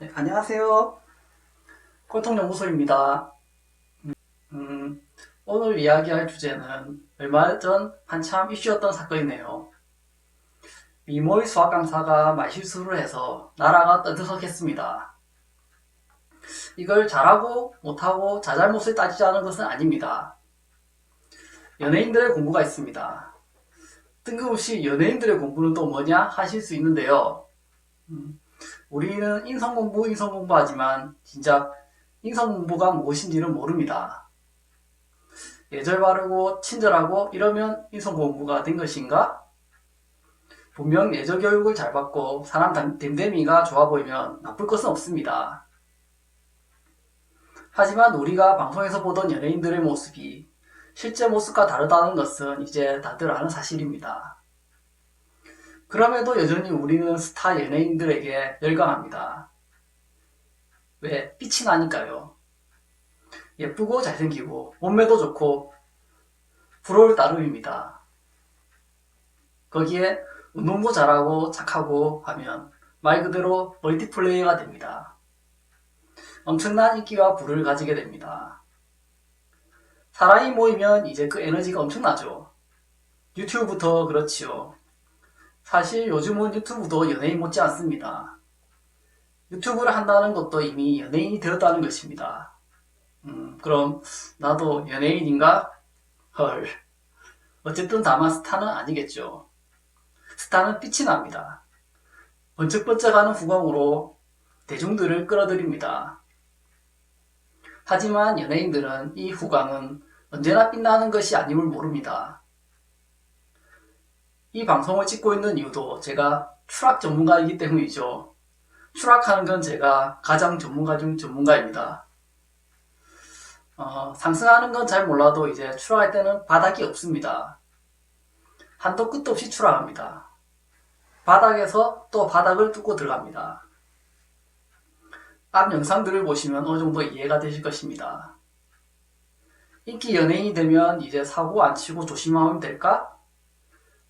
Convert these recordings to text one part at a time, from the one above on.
네, 안녕하세요. 꼴통연구소입니다. 오늘 이야기할 주제는 얼마 전 한참 이슈였던 사건이네요. 미모의 수학 강사가 말실수를 해서 나라가 떠들썩했습니다. 이걸 잘하고 못하고 자잘못을 따지자는 것은 아닙니다. 연예인들의 공부가 있습니다. 뜬금없이 연예인들의 공부는 또 뭐냐 하실 수 있는데요. 우리는 인성공부 하지만 진작 인성공부가 무엇인지는 모릅니다. 예절 바르고 친절하고 이러면 인성공부가 된 것인가? 분명 예절 교육을 잘 받고 사람 됨됨이가 좋아 보이면 나쁠 것은 없습니다. 하지만 우리가 방송에서 보던 연예인들의 모습이 실제 모습과 다르다는 것은 이제 다들 아는 사실입니다. 그럼에도 여전히 우리는 스타 연예인들에게 열광합니다. 왜? 빛이 나니까요. 예쁘고 잘생기고 몸매도 좋고 부러울 따름입니다. 거기에 운동도 잘하고 착하고 하면 말 그대로 멀티플레이어가 됩니다. 엄청난 인기와 부를 가지게 됩니다. 사람이 모이면 이제 그 에너지가 엄청나죠. 유튜브부터 그렇지요. 사실 요즘은 유튜브도 연예인 못지 않습니다. 유튜브를 한다는 것도 이미 연예인이 되었다는 것입니다. 그럼 나도 연예인인가? 헐. 어쨌든 다만 스타는 아니겠죠. 스타는 빛이 납니다. 번쩍번쩍하는 후광으로 대중들을 끌어들입니다. 하지만 연예인들은 이 후광은 언제나 빛나는 것이 아님을 모릅니다. 이 방송을 찍고 있는 이유도 제가 추락 전문가이기 때문이죠. 추락하는 건 제가 가장 전문가 중 전문가입니다. 상승하는 건 잘 몰라도 이제 추락할 때는 바닥이 없습니다. 한도 끝도 없이 추락합니다. 바닥에서 또 바닥을 뚫고 들어갑니다. 앞 영상들을 보시면 어느 정도 이해가 되실 것입니다. 인기 연예인이 되면 이제 사고 안 치고 조심하면 될까?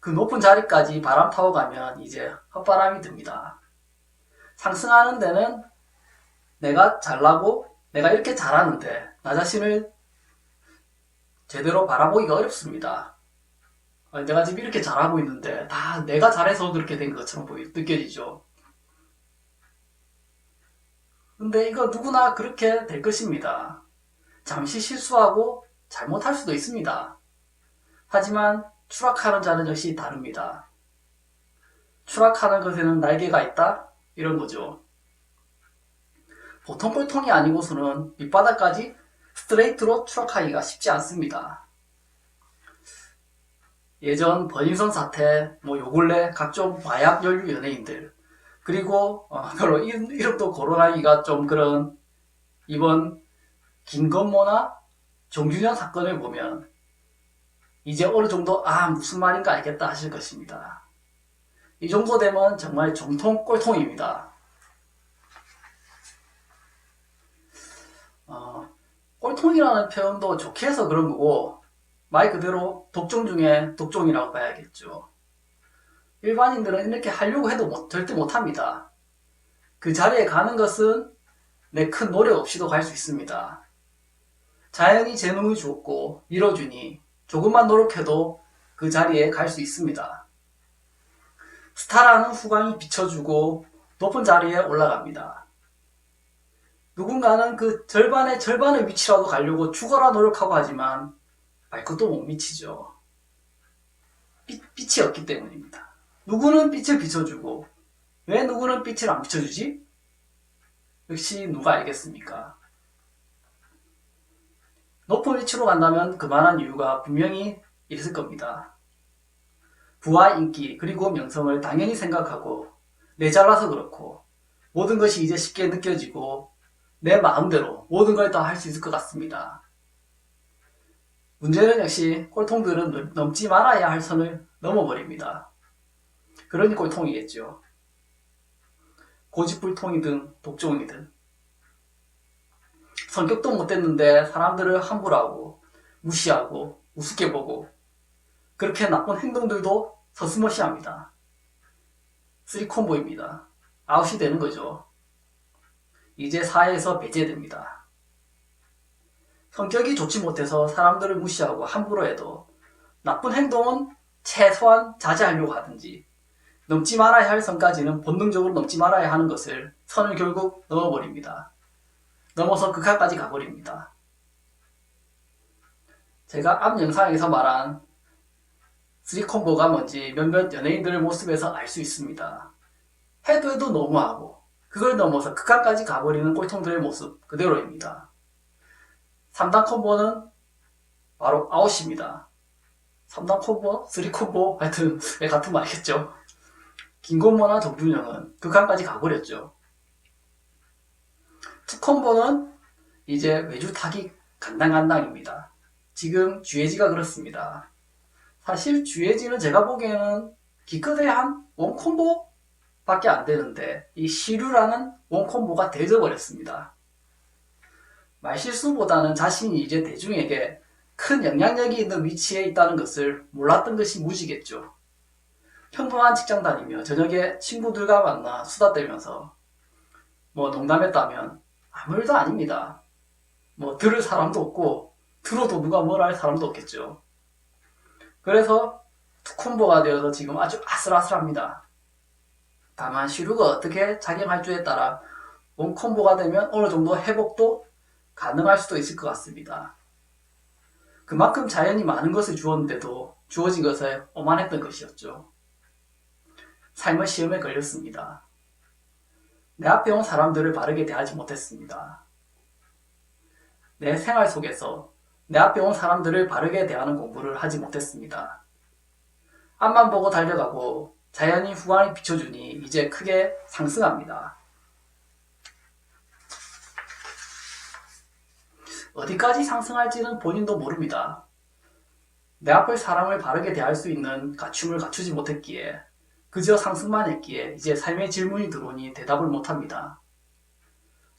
그 높은 자리까지 바람 타고 가면 이제 헛바람이 듭니다. 상승하는 데는 내가 잘나고 내가 이렇게 잘하는데 나 자신을 제대로 바라보기가 어렵습니다. 내가 지금 이렇게 잘하고 있는데 다 내가 잘해서 그렇게 된 것처럼 느껴지죠. 근데 이거 누구나 그렇게 될 것입니다. 잠시 실수하고 잘못할 수도 있습니다. 하지만 추락하는 자는 역시 다릅니다. 추락하는 것에는 날개가 있다? 이런 거죠. 보통 꼴통이 아니고서는 밑바닥까지 스트레이트로 추락하기가 쉽지 않습니다. 예전 버닝썬 사태, 요 근래 각종 마약 연류 연예인들, 그리고 별로 이름도 거론하기가 좀 그런 이번 김건모나 정준영 사건을 보면 이제 어느 정도 무슨 말인가 알겠다 하실 것입니다. 이 정도 되면 정말 정통 꼴통입니다. 꼴통이라는 표현도 좋게 해서 그런 거고 말 그대로 독종 중에 독종이라고 봐야겠죠. 일반인들은 이렇게 하려고 해도 절대 못합니다. 그 자리에 가는 것은 내 큰 노력 없이도 갈 수 있습니다. 자연이 재능을 주었고 밀어주니 조금만 노력해도 그 자리에 갈 수 있습니다. 스타라는 후광이 비춰주고 높은 자리에 올라갑니다. 누군가는 그 절반의 위치라도 가려고 죽어라 노력하고 하지만 발끝도 못 미치죠. 빛이 없기 때문입니다. 누구는 빛을 비춰주고 왜 누구는 빛을 안 비춰주지? 역시 누가 알겠습니까? 높은 위치로 간다면 그만한 이유가 분명히 있을 겁니다. 부와 인기 그리고 명성을 당연히 생각하고 내 잘나서 그렇고 모든 것이 이제 쉽게 느껴지고 내 마음대로 모든 걸 다 할 수 있을 것 같습니다. 문제는 역시 꼴통들은 넘지 말아야 할 선을 넘어버립니다. 그러니 꼴통이겠죠. 고집불통이든 독종이든 성격도 못됐는데 사람들을 함부로 하고 무시하고 우습게 보고 그렇게 나쁜 행동들도 서슴없이 합니다. 쓰리콤보입니다. 아웃이 되는 거죠. 이제 사회에서 배제됩니다. 성격이 좋지 못해서 사람들을 무시하고 함부로 해도 나쁜 행동은 최소한 자제하려고 하든지 넘지 말아야 할 선까지는 본능적으로 넘지 말아야 하는 것을 선을 결국 넘어버립니다. 넘어서 극한까지 가버립니다. 제가 앞 영상에서 말한 3콤보가 뭔지 몇몇 연예인들의 모습에서 알 수 있습니다. 해도 해도 너무하고 그걸 넘어서 극한까지 가버리는 꼴통들의 모습 그대로입니다. 3단 콤보는 바로 아웃입니다. 3단 콤보, 3콤보 하여튼 같은 말이겠죠. 김건모나 정준영은 극한까지 가버렸죠. 2콤보는 이제 외주 타기 간당간당입니다. 지금 주예지가 그렇습니다. 사실 주예지는 제가 보기에는 기껏해 한 원콤보 밖에 안 되는데 이 시류라는 원콤보가 되어버렸습니다. 말실수보다는 자신이 이제 대중에게 큰 영향력이 있는 위치에 있다는 것을 몰랐던 것이 무지겠죠. 평범한 직장 다니며 저녁에 친구들과 만나 수다 떨면서 농담했다면 아무 일도 아닙니다. 들을 사람도 없고 들어도 누가 뭐라 할 사람도 없겠죠. 그래서 투콤보가 되어서 지금 아주 아슬아슬합니다. 다만 시류가 어떻게 작용할지에 따라 원콤보가 되면 어느 정도 회복도 가능할 수도 있을 것 같습니다. 그만큼 자연이 많은 것을 주었는데도 주어진 것에 오만했던 것이었죠. 삶의 시험에 걸렸습니다. 내 앞에 온 사람들을 바르게 대하지 못했습니다. 내 생활 속에서 내 앞에 온 사람들을 바르게 대하는 공부를 하지 못했습니다. 앞만 보고 달려가고 자연이 후광을 비춰주니 이제 크게 상승합니다. 어디까지 상승할지는 본인도 모릅니다. 내 앞의 사람을 바르게 대할 수 있는 갖춤을 갖추지 못했기에 그저 상승만 했기에 이제 삶의 질문이 들어오니 대답을 못합니다.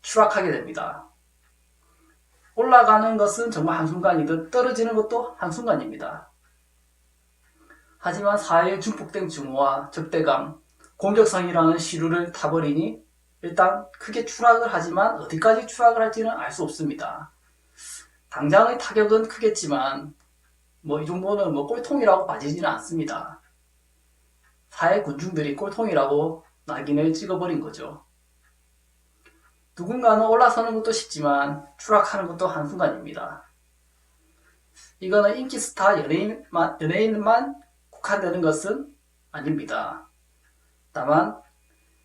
추락하게 됩니다. 올라가는 것은 정말 한순간이듯 떨어지는 것도 한순간입니다. 하지만 사회의 중폭된 증오와 적대감, 공격성이라는 시루를 타버리니 일단 크게 추락을 하지만 어디까지 추락을 할지는 알 수 없습니다. 당장의 타격은 크겠지만 이 정도는 꼴통이라고 봐지지는 않습니다. 사회 군중들이 꼴통이라고 낙인을 찍어버린 거죠. 누군가는 올라서는 것도 쉽지만 추락하는 것도 한순간입니다. 이거는 인기 스타 연예인만 국한되는 것은 아닙니다. 다만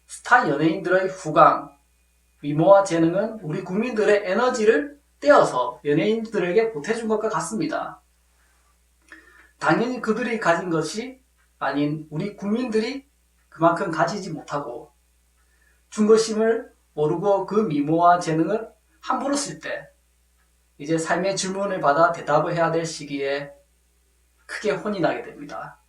스타 연예인들의 후광, 미모와 재능은 우리 국민들의 에너지를 떼어서 연예인들에게 보태준 것과 같습니다. 당연히 그들이 가진 것이 아닌 우리 국민들이 그만큼 가지지 못하고 준 것임을 모르고 그 미모와 재능을 함부로 쓸 때 이제 삶의 질문을 받아 대답을 해야 될 시기에 크게 혼이 나게 됩니다.